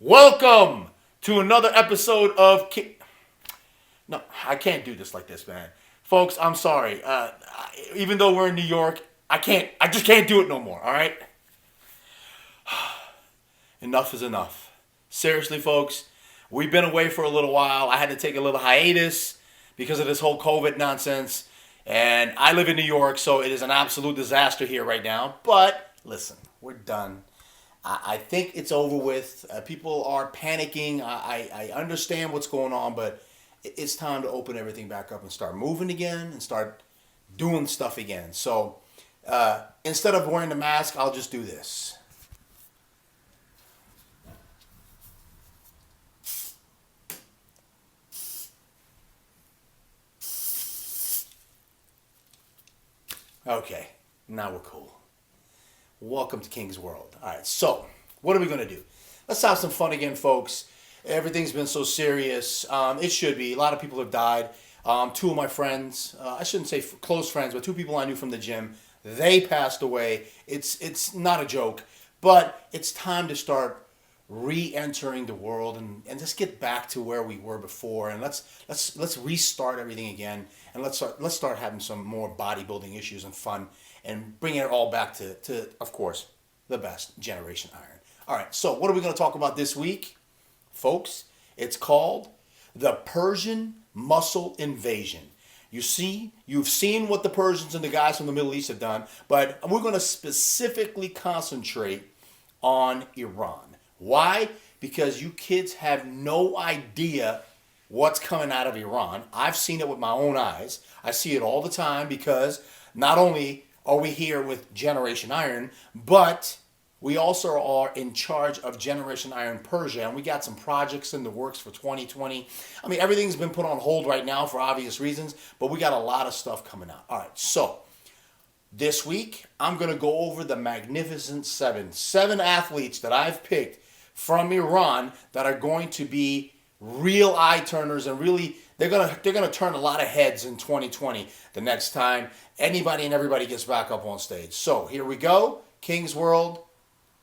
Welcome to another episode of No, I can't do this like this, man. Folks, I'm sorry. Even though we're in New York, I just can't do it no more, all right? Enough is enough. Seriously, folks, we've been away for a little while. I had to take a little hiatus because of this whole COVID nonsense. And I live in New York, so it is an absolute disaster here right now. But listen, we're done. I think it's over with. People are panicking. I understand what's going on, but it's time to open everything back up and start moving again and start doing stuff again. So instead of wearing the mask, I'll just do this. Okay, now we're cool. Welcome to King's World. All right, so what are we going to do? Let's have some fun again, folks. Everything's been so serious. It should be. A lot of people have died. Two of my friends, I shouldn't say close friends, but two people I knew from the gym, they passed away. It's not a joke, but it's time to start re-entering the world and just get back to where we were before, and let's restart everything again, and let's start having some more bodybuilding issues and fun, and bring it all back to of course the best, Generation Iron. All right, so what are we going to talk about this week, folks? It's called the Persian Muscle Invasion. You've seen what the Persians and the guys from the Middle East have done, but we're going to specifically concentrate on Iran. Why? Because you kids have no idea what's coming out of Iran. I've seen it with my own eyes. I see it all the time because not only are we here with Generation Iron, but we also are in charge of Generation Iron Persia, and we got some projects in the works for 2020. I mean, everything's been put on hold right now for obvious reasons, but we got a lot of stuff coming out. All right, so this week, I'm going to go over the Magnificent Seven. 7 athletes that I've picked from Iran that are going to be real eye turners, and really they're gonna turn a lot of heads in 2020 the next time anybody and everybody gets back up on stage. So here we go, King's World,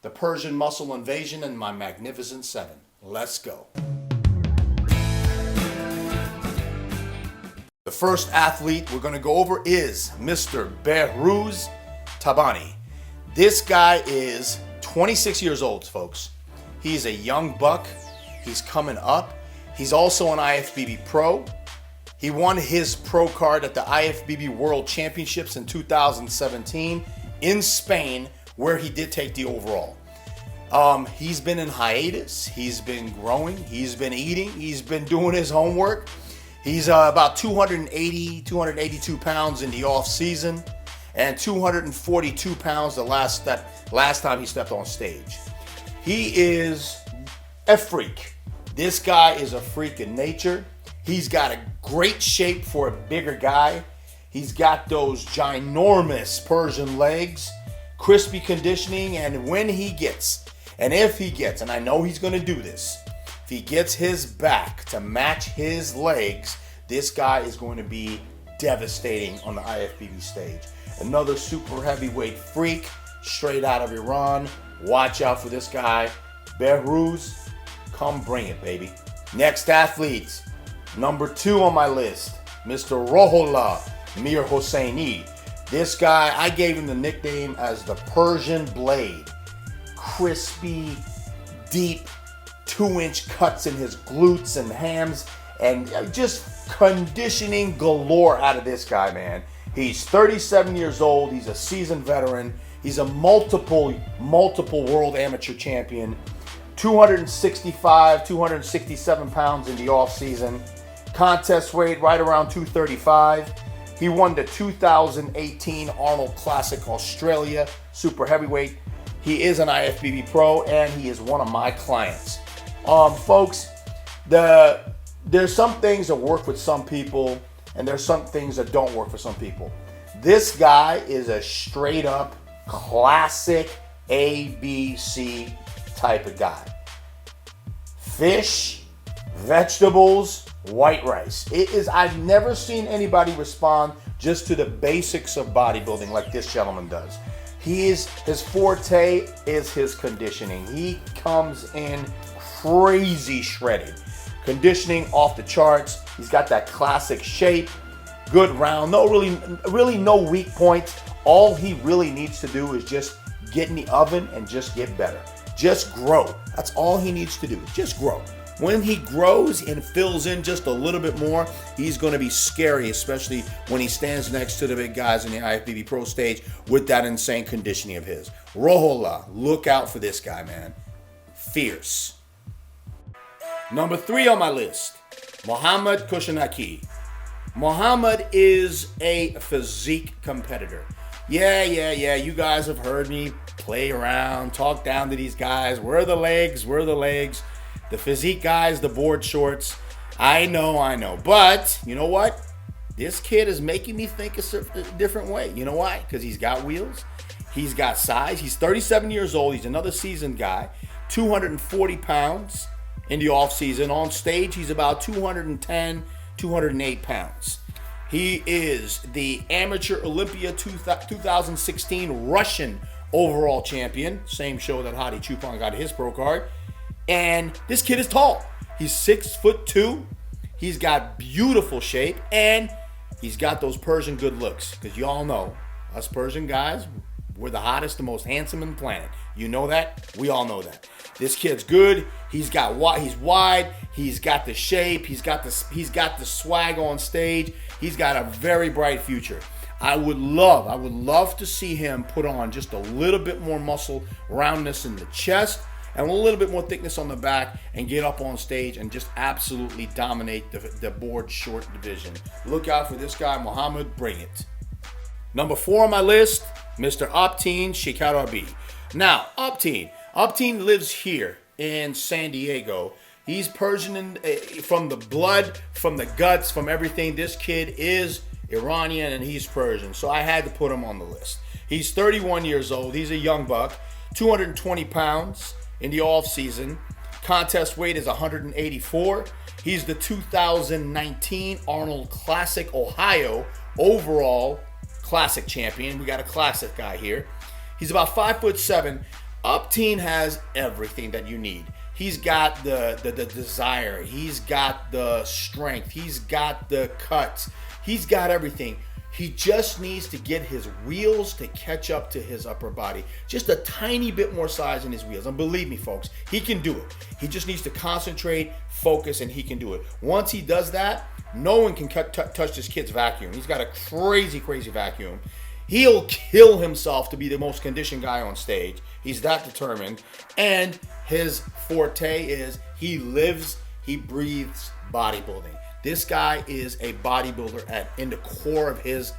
the Persian Muscle Invasion, and my Magnificent Seven. Let's go. The first athlete we're going to go over is Mr. Behrouz Tabani. This guy is 26 years old, folks. He's a young buck. He's coming up. He's also an IFBB pro. He won his pro card at the IFBB World Championships in 2017 in Spain, where he did take the overall. He's been in hiatus. He's been growing. He's been eating. He's been doing his homework. He's about 282 pounds in the off season, and 242 pounds the last time he stepped on stage. He is a freak. This guy is a freak in nature. He's got a great shape for a bigger guy. He's got those ginormous Persian legs, crispy conditioning, and when he gets, and if he gets, and I know he's going to do this, if he gets his back to match his legs, this guy is going to be devastating on the IFBB stage. Another super heavyweight freak, straight out of Iran. Watch out for this guy. Behrouz, come bring it, baby. Next athlete, number 2 on my list, Mr. Rohollah Mir Hosseini. This guy, I gave him the nickname as the Persian Blade. Crispy, deep, 2-inch cuts in his glutes and hams, and just conditioning galore out of this guy, man. He's 37 years old. He's a seasoned veteran. He's a multiple world amateur champion. 265, 267 pounds in the off season. Contest weight right around 235. He won the 2018 Arnold Classic Australia super heavyweight. He is an IFBB pro, and he is one of my clients. Folks, there's some things that work with some people, and there's some things that don't work for some people. This guy is a straight up classic ABC type of guy. Fish, vegetables, white rice. I've never seen anybody respond just to the basics of bodybuilding like this gentleman does. His forte is his conditioning. He comes in crazy shredded. Conditioning off the charts. He's got that classic shape. Good round. No, really no weak points. All he really needs to do is just get in the oven and just get better. Just grow. That's all he needs to do. Just grow. When he grows and fills in just a little bit more, he's going to be scary, especially when he stands next to the big guys in the IFBB Pro stage with that insane conditioning of his. Rohola, look out for this guy, man. Fierce. Number 3 on my list, Muhammad Kushanaki. Muhammad is a physique competitor. Yeah. You guys have heard me play around, talk down to these guys. Where are the legs? The physique guys, the board shorts. I know. But you know what? This kid is making me think a different way. You know why? Because he's got wheels. He's got size. He's 37 years old. He's another seasoned guy. 240 pounds in the off season. On stage, he's about 210, 208 pounds. He is the Amateur Olympia 2016 Russian overall champion. Same show that Hadi Chupon got his pro card. And this kid is tall. He's 6'2". He's got beautiful shape. And he's got those Persian good looks. Because you all know, us Persian guys, we're the hottest, the most handsome on the planet. You know that? We all know that. This kid's good. He's wide. He's got the shape. He's got the swag on stage. He's got a very bright future. I would love to see him put on just a little bit more muscle roundness in the chest and a little bit more thickness on the back and get up on stage and just absolutely dominate the board short division. Look out for this guy, Muhammad. Bring it. Number 4 on my list, Mr. Optin Shekarabi. Now, Optin lives here in San Diego. He's Persian from the blood, from the guts, from everything. This kid is Iranian and he's Persian, so I had to put him on the list. He's 31 years old. He's a young buck, 220 pounds in the off season. Contest weight is 184. He's the 2019 Arnold Classic Ohio overall classic champion. We got a classic guy here. He's about 5'7". Optin has everything that you need. He's got the desire. He's got the strength. He's got the cuts. He's got everything. He just needs to get his wheels to catch up to his upper body. Just a tiny bit more size in his wheels. And believe me, folks, he can do it. He just needs to concentrate, focus, and he can do it. Once he does that, no one can touch this kid's vacuum. He's got a crazy vacuum. He'll kill himself to be the most conditioned guy on stage. He's that determined. And his forte is he lives, he breathes bodybuilding. This guy is a bodybuilder in the core of his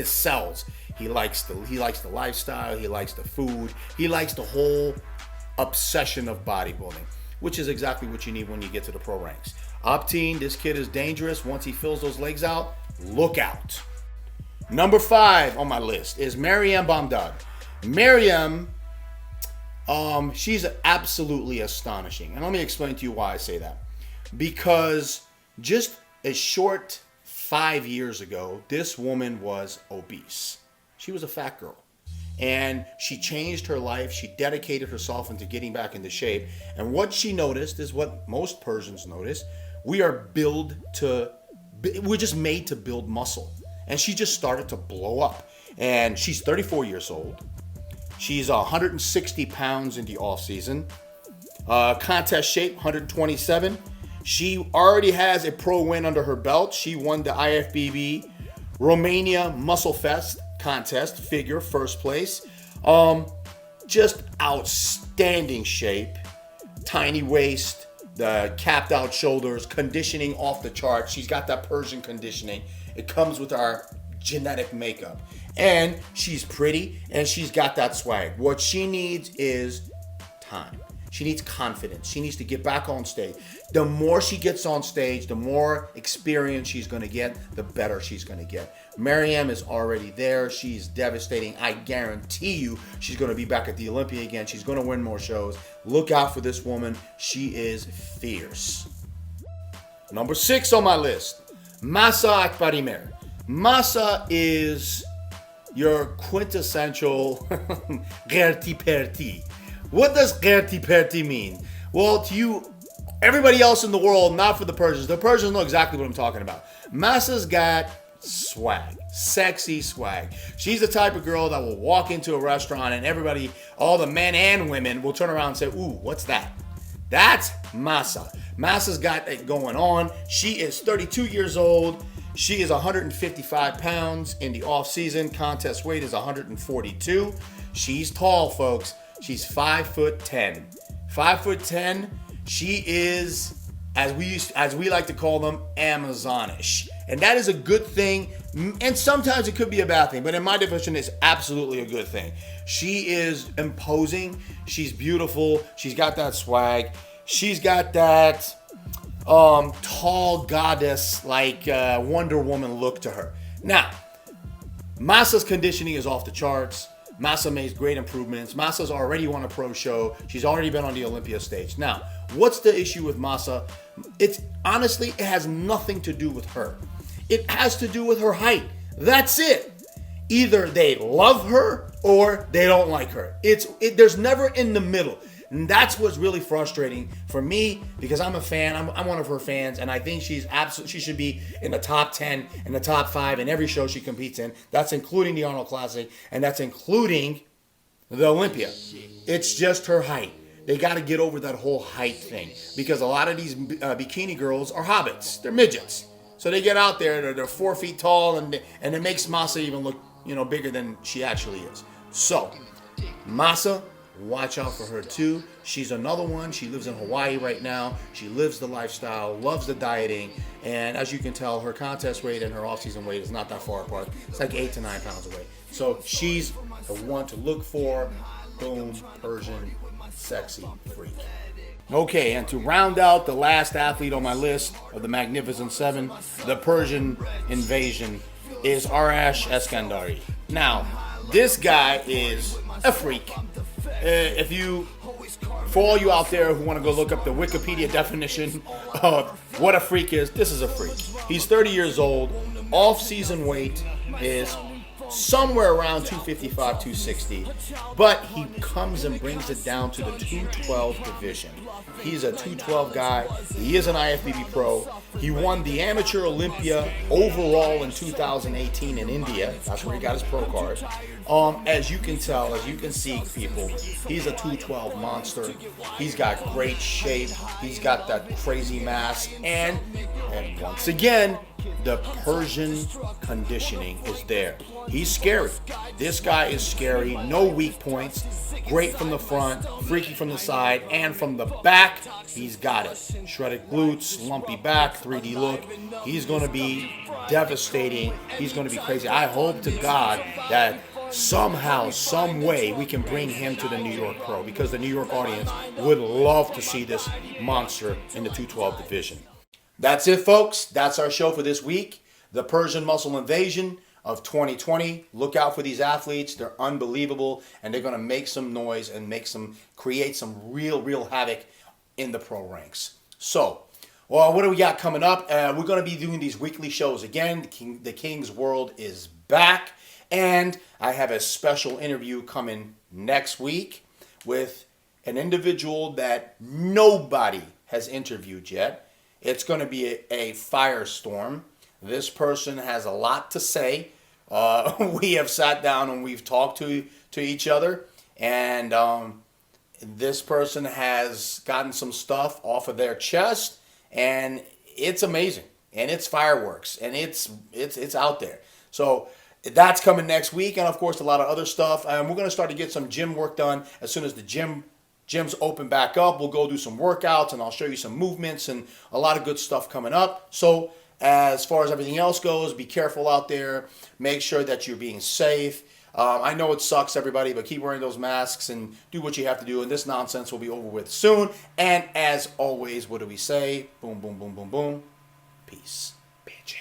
cells. He likes the lifestyle, he likes the food, he likes the whole obsession of bodybuilding, which is exactly what you need when you get to the pro ranks. Optin, this kid is dangerous. Once he fills those legs out, look out. Number 5 on my list is Ann Bomba. Maryam, she's absolutely astonishing. And let me explain to you why I say that. Because just a short 5 years ago, this woman was obese. She was a fat girl. And she changed her life. She dedicated herself into getting back into shape. And what she noticed is what most Persians notice. We're just made to build muscle. And she just started to blow up. And she's 34 years old. She's 160 pounds in the off season. Contest shape, 127. She already has a pro win under her belt. She won the IFBB Romania Muscle Fest contest, figure, first place. Just outstanding shape. Tiny waist, the capped out shoulders, conditioning off the charts. She's got that Persian conditioning. It comes with our genetic makeup. And she's pretty and she's got that swag. What she needs is time. She needs confidence. She needs to get back on stage. The more she gets on stage, the more experience she's going to get, the better she's going to get. Maryam is already there. She's devastating. I guarantee you she's going to be back at the Olympia again. She's going to win more shows. Look out for this woman. She is fierce. Number 6 on my list, Massa Akbarimer. Massa is your quintessential Gerti Perti. What does Gerti Perti mean? Well, to you, everybody else in the world, not for the Persians. The Persians know exactly what I'm talking about. Massa's got swag, sexy swag. She's the type of girl that will walk into a restaurant and everybody, all the men and women, will turn around and say, ooh, what's that? That's Massa. Massa's got it going on. She is 32 years old. She is 155 pounds in the off season. Contest weight is 142. She's tall, folks. She's 5'10". 5'10". She is, as we like to call them, Amazonish. And that is a good thing. And sometimes it could be a bad thing. But in my definition, it's absolutely a good thing. She is imposing. She's beautiful. She's got that swag. She's got that tall goddess like Wonder Woman look to her. Now, Massa's conditioning is off the charts. Massa made great improvements. Massa's already won a pro show. She's already been on the Olympia stage. Now, what's the issue with Massa? It's honestly, it has nothing to do with her. It has to do with her height. That's it. Either they love her or they don't like her. There's never in the middle. And that's what's really frustrating for me, because I'm a fan. I'm one of her fans, and I think she should be in the top 10, in the top 5 in every show she competes in. That's including the Arnold Classic, and that's including the Olympia. It's just her height. They got to get over that whole height thing, because a lot of these bikini girls are hobbits. They're midgets. So they get out there, they're 4 feet tall, and it makes Massa even look, bigger than she actually is. So, Massa, watch out for her too. She's another one. She lives in Hawaii right now. She lives the lifestyle, loves the dieting, and as you can tell, her contest weight and her off-season weight is not that far apart. It's like 8 to 9 pounds away. So she's the one to look for. Boom, Persian, sexy freak. Okay, and to round out the last athlete on my list of the Magnificent Seven, the Persian invasion, is Arash Eskander. Now, this guy is a freak. For all you out there who want to go look up the Wikipedia definition of what a freak is, this is a freak. He's 30 years old. Off-season weight is somewhere around 255, 260, but he comes and brings it down to the 212 division. He's a 212 guy. He is an IFBB pro. He won the Amateur Olympia overall in 2018 in India. That's where he got his pro card. As you can tell, as you can see, people, he's a 212 monster. He's got great shape. He's got that crazy mass. And once again, the Persian conditioning is there. He's scary. This guy is scary. No weak points. Great from the front, freaky from the side, and from the back, he's got it. Shredded glutes, lumpy back, 3D look. He's going to be devastating. He's going to be crazy. I hope to God that somehow, some way, we can bring him to the New York Pro, because the New York audience would love to see this monster in the 212 division. That's it, folks. That's our show for this week. The Persian Muscle Invasion of 2020. Look out for these athletes. They're unbelievable, and they're going to make some noise and create some real havoc in the pro ranks. So, well, what do we got coming up? We're going to be doing these weekly shows again. The King's World is back, and I have a special interview coming next week with an individual that nobody has interviewed yet. It's going to be a firestorm. This person has a lot to say. We have sat down and we've talked to each other, and this person has gotten some stuff off of their chest, and it's amazing, and it's fireworks, and it's out there. So that's coming next week, and of course a lot of other stuff. We're going to start to get some gym work done as soon as the gyms open back up. We'll go do some workouts, and I'll show you some movements and a lot of good stuff coming up. So as far as everything else goes, be careful out there. Make sure that you're being safe. I know it sucks, everybody, but keep wearing those masks and do what you have to do, and this nonsense will be over with soon. And as always, what do we say? Boom, boom, boom, boom, boom. Peace, bitches.